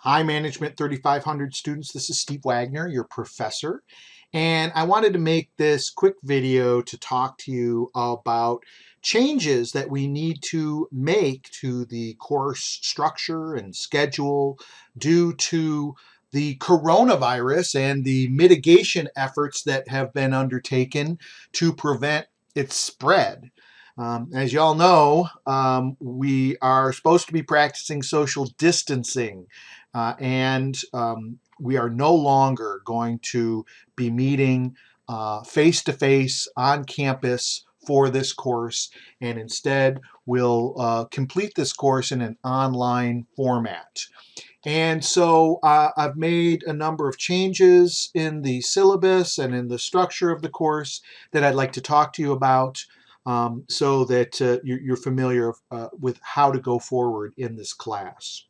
Hi, Management 3500 students. This is Steve Wagner, your professor. And I wanted to make this quick video to talk to you about changes that we need to make to the course structure and schedule due to the coronavirus and the mitigation efforts that have been undertaken to prevent its spread. As you all know, we are supposed to be practicing social distancing, and we are no longer going to be meeting face to face on campus for this course, and instead we'll complete this course in an online format. And so I've made a number of changes in the syllabus and in the structure of the course that I'd like to talk to you about, so that you're familiar with how to go forward in this class.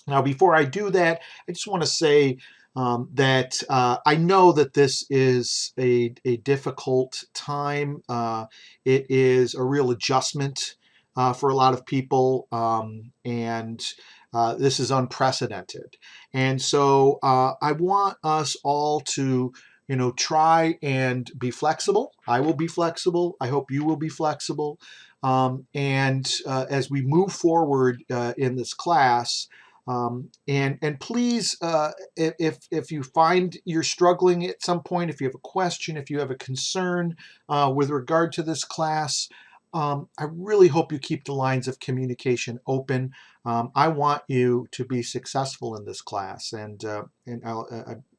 Now, before I do that, I just want to say that I know that this is a difficult time. It is a real adjustment for a lot of people, and this is unprecedented. And so I want us all to, try and be flexible. I will be flexible. I hope you will be flexible. And as we move forward in this class, and please, if you find you're struggling at some point, if you have a question, if you have a concern with regard to this class, I really hope you keep the lines of communication open. I want you to be successful in this class, and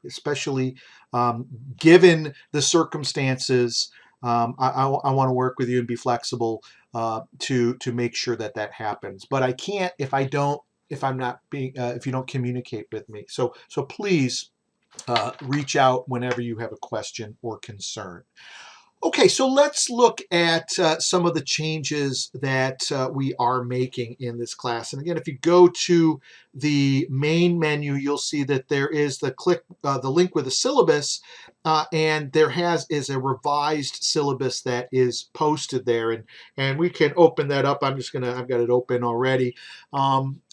especially given the circumstances, I want to work with you and be flexible to make sure that that happens. But I can't if I'm not being if you don't communicate with me. So please reach out whenever you have a question or concern. Okay, so let's look at some of the changes that we are making in this class. And again, if you go to the main menu, you'll see that there is the link with the syllabus, and there is a revised syllabus that is posted there, and we can open that up. I've got it open already.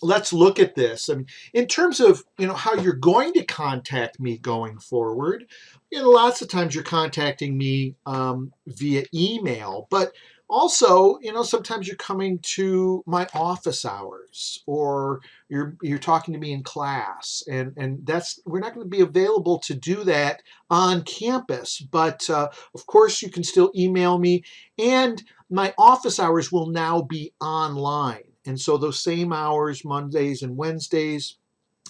Let's look at this. I mean, in terms of how you're going to contact me going forward. Lots of times you're contacting me via email, but also, sometimes you're coming to my office hours, or you're talking to me in class, and we're not going to be available to do that on campus. But of course, you can still email me, and my office hours will now be online, and so those same hours, Mondays and Wednesdays,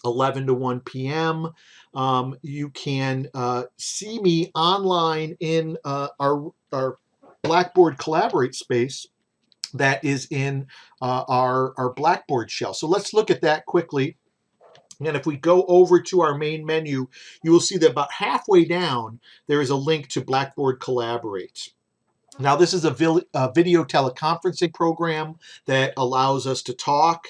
11 to 1 p.m. You can see me online in our Blackboard Collaborate space that is in our Blackboard shell. So let's look at that quickly. And if we go over to our main menu, you will see that about halfway down, there is a link to Blackboard Collaborate. Now, this is a video teleconferencing program that allows us to talk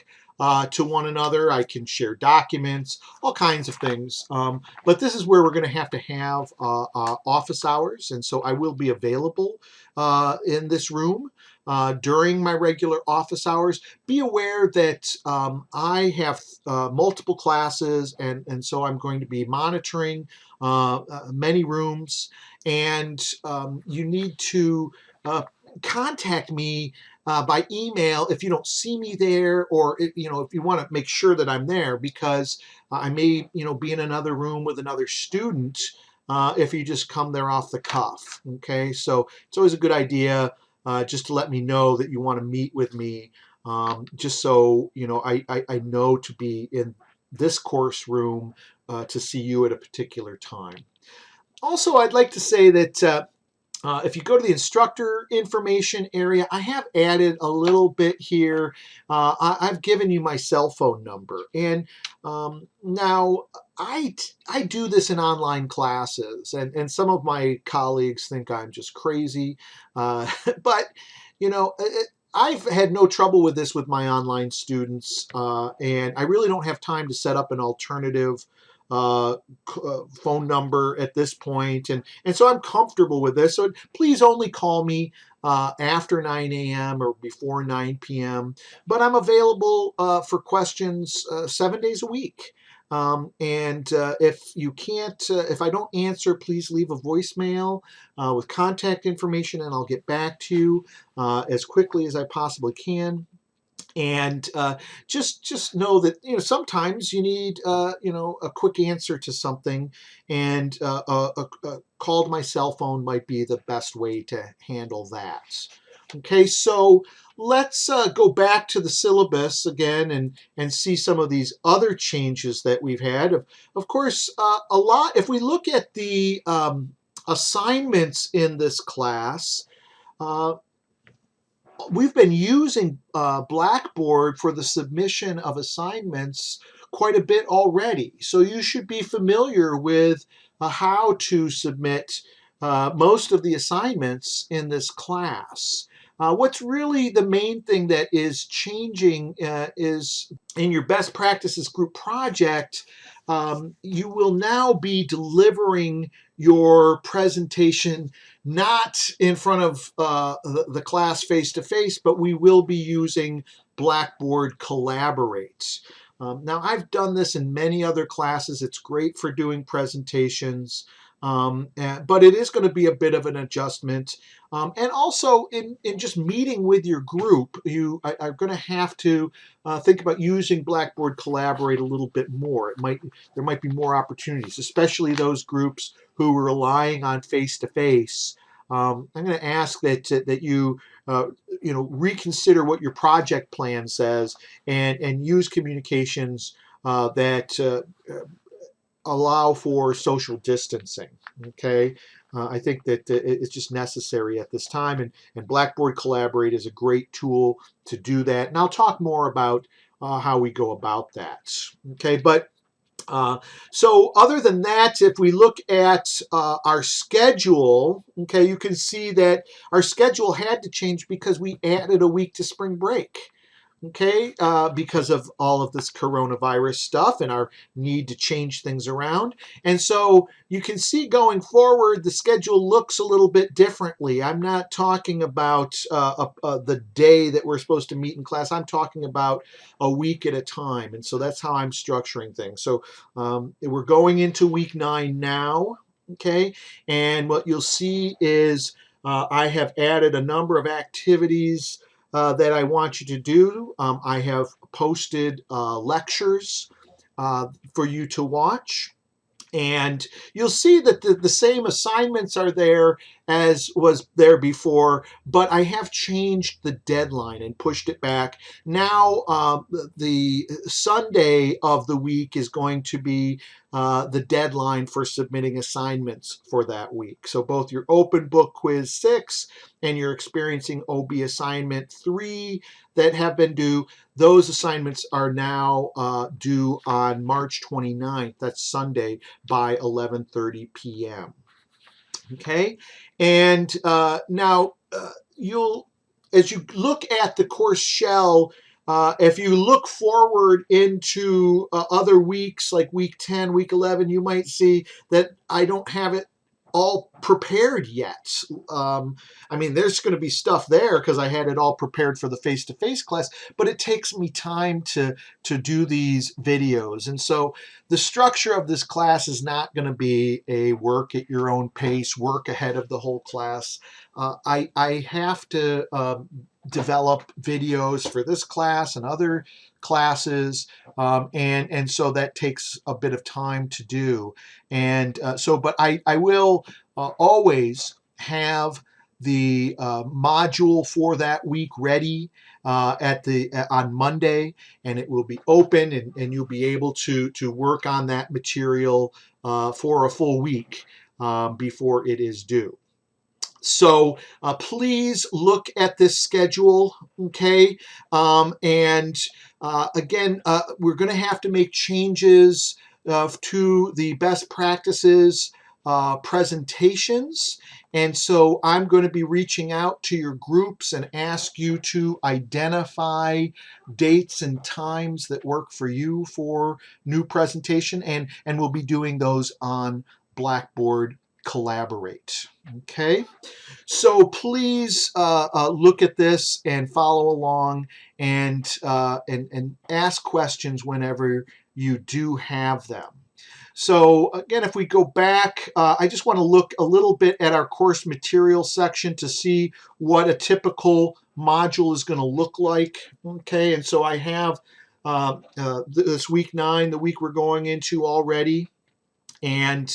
to one another. I can share documents, all kinds of things. But this is where we're going to have office hours. And so I will be available in this room during my regular office hours. Be aware that I have multiple classes, and so I'm going to be monitoring many rooms, and you need to contact me by email if you don't see me there, or if you want to make sure that I'm there, because I may be in another room with another student if you just come there off the cuff. Okay, so it's always a good idea just to let me know that you want to meet with me, just so I know to be in this course room to see you at a particular time. Also, I'd like to say that if you go to the instructor information area, I have added a little bit here. I've given you my cell phone number. And now I do this in online classes, and some of my colleagues think I'm just crazy. But, I've had no trouble with this with my online students, and I really don't have time to set up an alternative uh, phone number at this point, and so I'm comfortable with this. So please only call me after 9 a.m. or before 9 p.m. But I'm available for questions 7 days a week. If you can't, if I don't answer, please leave a voicemail with contact information, and I'll get back to you as quickly as I possibly can. And just know that sometimes you need a quick answer to something, and a call to my cell phone might be the best way to handle that. Okay, so let's go back to the syllabus again and see some of these other changes that we've had. Of course, a lot. If we look at the assignments in this class. We've been using Blackboard for the submission of assignments quite a bit already. So you should be familiar with how to submit most of the assignments in this class. What's really the main thing that is changing is in your best practices group project, you will now be delivering your presentation not in front of the class face-to-face, but we will be using Blackboard Collaborate. Now, I've done this in many other classes. It's great for doing presentations, but it is going to be a bit of an adjustment. And also, in just meeting with your group, you are going to have to think about using Blackboard Collaborate a little bit more. There might be more opportunities, especially those groups who are relying on face-to-face. I'm going to ask that you reconsider what your project plan says and use communications that allow for social distancing. Okay, I think that it's just necessary at this time, and Blackboard Collaborate is a great tool to do that. And I'll talk more about how we go about that. Okay, but so other than that, if we look at our schedule, okay, you can see that our schedule had to change because we added a week to spring break. Okay, because of all of this coronavirus stuff and our need to change things around. And so you can see going forward, the schedule looks a little bit differently. I'm not talking about the day that we're supposed to meet in class. I'm talking about a week at a time. And so that's how I'm structuring things. So we're going into week 9 now. Okay, and what you'll see is I have added a number of activities that I want you to do. I have posted lectures for you to watch. And you'll see that the same assignments are there as was there before, but I have changed the deadline and pushed it back. Now, the Sunday of the week is going to be the deadline for submitting assignments for that week. So both your open book quiz 6 and your experiencing OB assignment 3 that have been due, those assignments are now due on March 29th. That's Sunday by 11:30 p.m. Okay, and now as you look at the course shell, if you look forward into other weeks like week 10, week 11, you might see that I don't have it all prepared yet. I mean, there's going to be stuff there because I had it all prepared for the face-to-face class, but it takes me time to do these videos. And so the structure of this class is not going to be a work at your own pace, work ahead of the whole class. I have to develop videos for this class and other classes, and so that takes a bit of time to do. And but I will always have the module for that week ready on Monday, and it will be open, and you'll be able to work on that material for a full week before it is due. So please look at this schedule, okay? And again, we're going to have to make changes to the best practices presentations. And so I'm going to be reaching out to your groups and ask you to identify dates and times that work for you for new presentation, and we'll be doing those on Blackboard Collaborate. Okay, so please look at this and follow along, and ask questions whenever you do have them. So again, if we go back, I just want to look a little bit at our course material section to see what a typical module is going to look like. Okay, and so I have this week 9, the week we're going into already, and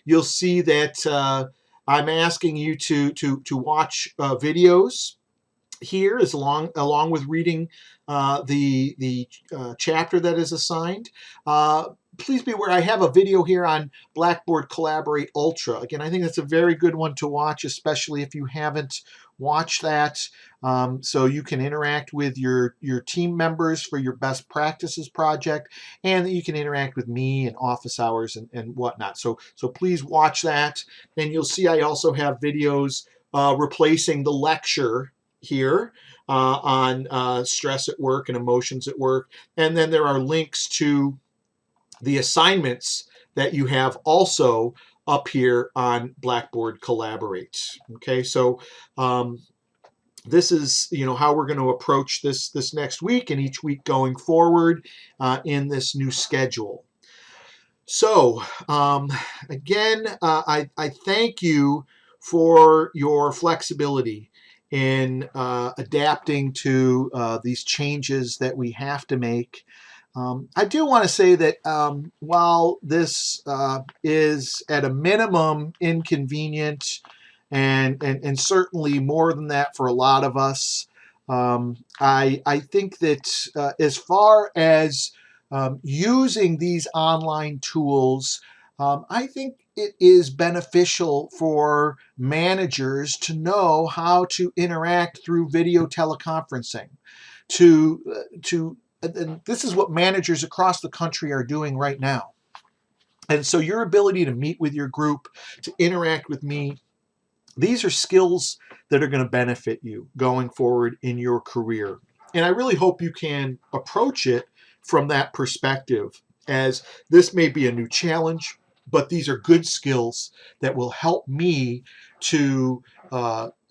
you'll see that I'm asking you to watch videos here, is along with reading the chapter that is assigned. Please be aware, I have a video here on Blackboard Collaborate Ultra. Again, I think that's a very good one to watch, especially if you haven't watched that. So you can interact with your team members for your best practices project, and you can interact with me and office hours and whatnot. So please watch that. And you'll see I also have videos replacing the lecture here on stress at work and emotions at work. And then there are links to the assignments that you have also up here on Blackboard Collaborate. Okay, so this is how we're going to approach this next week and each week going forward in this new schedule. So again, I thank you for your flexibility in adapting to these changes that we have to make. I do want to say that while this is at a minimum inconvenient and certainly more than that for a lot of us, I think that as far as using these online tools, I think it is beneficial for managers to know how to interact through video teleconferencing. And this is what managers across the country are doing right now. And so your ability to meet with your group, to interact with me, these are skills that are going to benefit you going forward in your career. And I really hope you can approach it from that perspective, as this may be a new challenge, but these are good skills that will help me to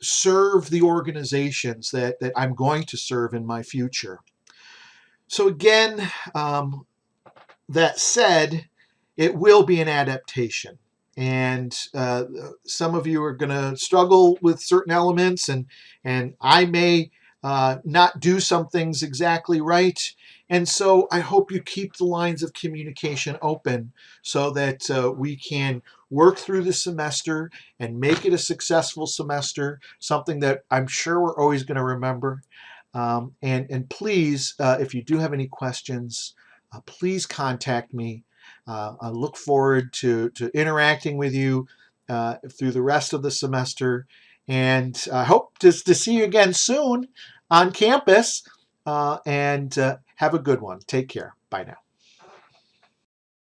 serve the organizations that I'm going to serve in my future. So again, that said, it will be an adaptation. And some of you are going to struggle with certain elements, and I may not do some things exactly right. And so I hope you keep the lines of communication open so that we can work through the semester and make it a successful semester, something that I'm sure we're always going to remember. And please, if you do have any questions, please contact me. I look forward to interacting with you through the rest of the semester, and I hope to see you again soon on campus, and have a good one. Take care. Bye now.